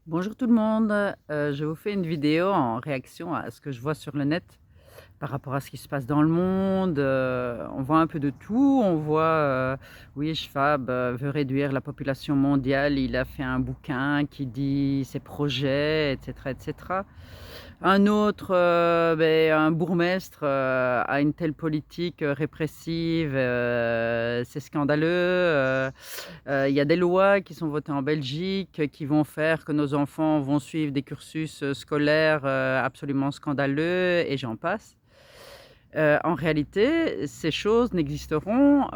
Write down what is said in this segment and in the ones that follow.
Bonjour tout le monde, je vous fais une vidéo en réaction à ce que je vois sur le net par rapport à ce qui se passe dans le monde. On voit un peu de tout, on voit, oui, Schwab veut réduire la population mondiale, il a fait un bouquin qui dit ses projets, et cetera, et cetera. Un autre, un bourgmestre, a une telle politique, répressive, c'est scandaleux. Il y a des lois qui sont votées en Belgique, qui vont faire que nos enfants vont suivre des cursus, scolaires, absolument scandaleux et j'en passe. En réalité, ces choses n'existeront,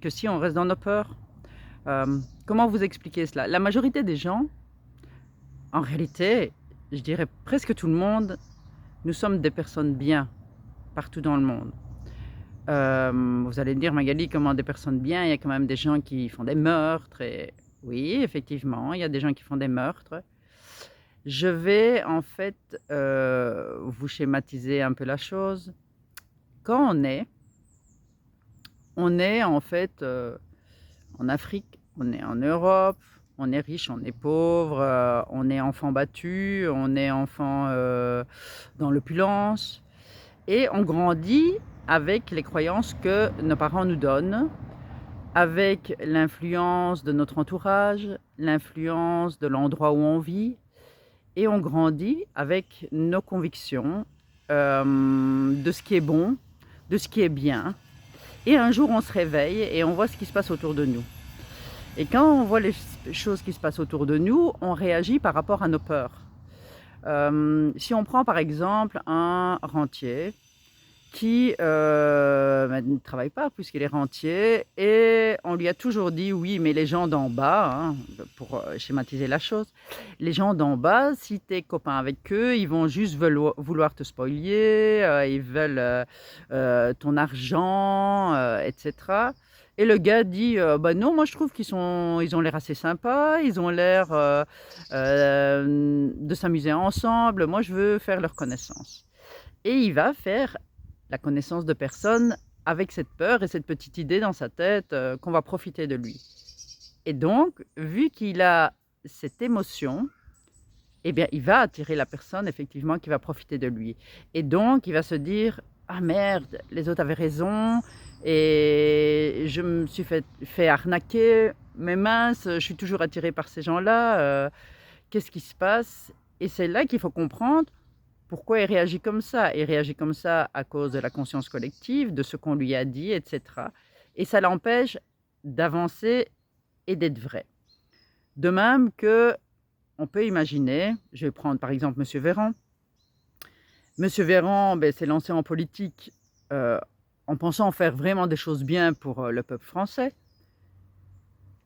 que si on reste dans nos peurs. Comment vous expliquer cela? La majorité des gens, en réalité, je dirais presque tout le monde, nous sommes des personnes bien, partout dans le monde. Vous allez me dire: «Magali, comment des personnes bien? Il y a quand même des gens qui font des meurtres» et oui, effectivement, il y a des gens qui font des meurtres. Je vais en fait, vous schématiser un peu la chose. Quand on est en fait, en Afrique, on est en Europe, on est riche, on est pauvre, on est enfant battu, on est enfant, dans l'opulence et on grandit avec les croyances que nos parents nous donnent, avec l'influence de notre entourage, l'influence de l'endroit où on vit et on grandit avec nos convictions, de ce qui est bon, de ce qui est bien et un jour on se réveille et on voit ce qui se passe autour de nous et quand on voit les choses qui se passent autour de nous, on réagit par rapport à nos peurs. Si on prend par exemple un rentier qui, ne travaille pas puisqu'il est rentier et on lui a toujours dit: «Oui, mais les gens d'en bas», hein, pour, schématiser la chose, «les gens d'en bas, si tu es copain avec eux, ils vont juste vouloir te spolier, ils veulent, ton argent, et cetera» et le gars dit: «Bah, non, moi je trouve ils ont l'air assez sympas, ils ont l'air, de s'amuser ensemble, moi je veux faire leur connaissance» et il va faire la connaissance de personnes avec cette peur et cette petite idée dans sa tête, qu'on va profiter de lui et donc vu qu'il a cette émotion eh bien, il va attirer la personne effectivement qui va profiter de lui et donc il va se dire: «Ah merde, les autres avaient raison et je me suis fait arnaquer, mais mince, je suis toujours attiré par ces gens-là, qu'est-ce qui se passe?» et c'est là qu'il faut comprendre pourquoi il réagit comme ça. Il réagit comme ça à cause de la conscience collective, de ce qu'on lui a dit et cetera et ça l'empêche d'avancer et d'être vrai. De même qu'on peut imaginer, je vais prendre par exemple monsieur Véran. Monsieur Véran, s'est lancé en politique, heu, en pensant faire vraiment des choses bien pour, le peuple français.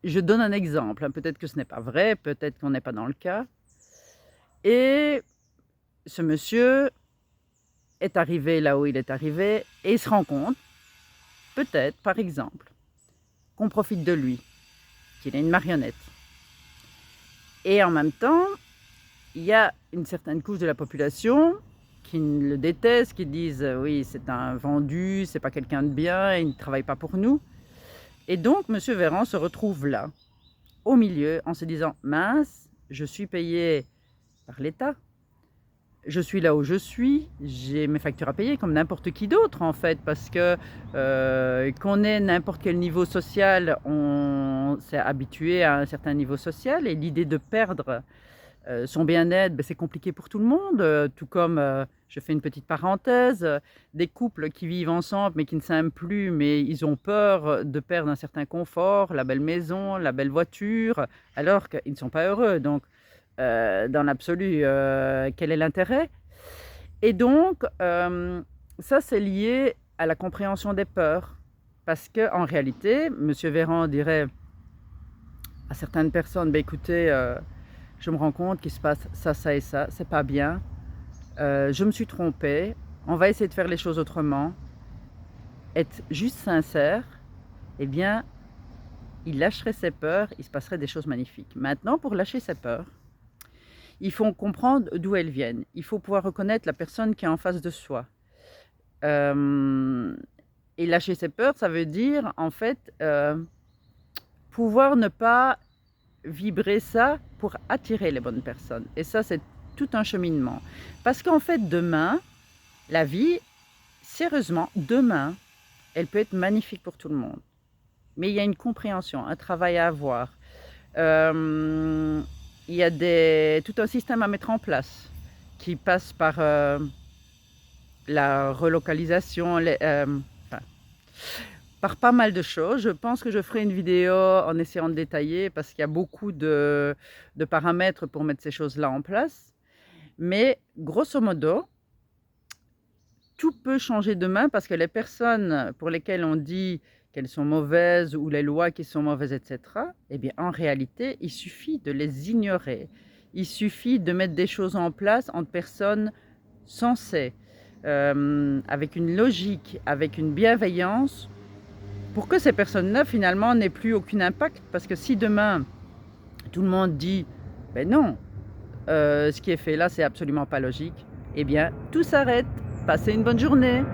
Je donne un exemple, hein, peut-être que ce n'est pas vrai, peut-être qu'on n'est pas dans le cas et ce monsieur est arrivé là où il est arrivé et il se rend compte, peut-être par exemple, qu'on profite de lui, qu'il est une marionnette et en même temps, il y a une certaine couche de la population qui le déteste, qui disent: «Oui, c'est un vendu, c'est pas quelqu'un de bien, il ne travaille pas pour nous» et donc monsieur Véran se retrouve là, au milieu, en se disant: «Mince, je suis payé par l'État, je suis là où je suis, j'ai mes factures à payer comme n'importe qui d'autre en fait» parce que, qu'on ait n'importe quel niveau social, on s'est habitué à un certain niveau social et l'idée de perdre son bien-être, c'est compliqué pour tout le monde, tout comme, je fais une petite parenthèse, des couples qui vivent ensemble mais qui ne s'aiment plus, mais ils ont peur, de perdre un certain confort, la belle maison, la belle voiture, alors qu'ils ne sont pas heureux. Donc, dans l'absolu, quel est l'intérêt? Et donc, ça c'est lié à la compréhension des peurs. Parce qu'en réalité, monsieur Véran dirait à certaines personnes: écoutez, je me rends compte qu'il se passe ça, ça et ça, c'est pas bien. Je me suis trompé, on va essayer de faire les choses autrement. Être juste sincère, eh bien, il lâcherait ses peurs, il se passerait des choses magnifiques. Maintenant, pour lâcher ses peurs, il faut comprendre d'où elles viennent. Il faut pouvoir reconnaître la personne qui est en face de soi. Hem et lâcher ses peurs, ça veut dire, en fait, pouvoir ne pas vibrer ça pour attirer les bonnes personnes. Et ça, c'est tout un cheminement. Parce qu'en fait, demain, la vie, sérieusement, demain, elle peut être magnifique pour tout le monde. Mais il y a une compréhension, un travail à avoir. Il y a tout un système à mettre en place qui passe par la relocalisation, enfin, par pas mal de choses. Je pense que je ferai une vidéo en essayant de détailler parce qu'il y a beaucoup de paramètres pour mettre ces choses-là en place. Mais grosso modo, tout peut changer demain parce que les personnes pour lesquelles on dit qu'elles sont mauvaises ou les lois qui sont mauvaises, etc., eh bien, en réalité, il suffit de les ignorer. Il suffit de mettre des choses en place entre personnes sensées, avec une logique, avec une bienveillance, pour que ces personnes-là, finalement, n'aient plus aucun impact. Parce que si demain, tout le monde dit « ben non, ce qui est fait là, c'est absolument pas logique », eh bien, tout s'arrête. Passez une bonne journée.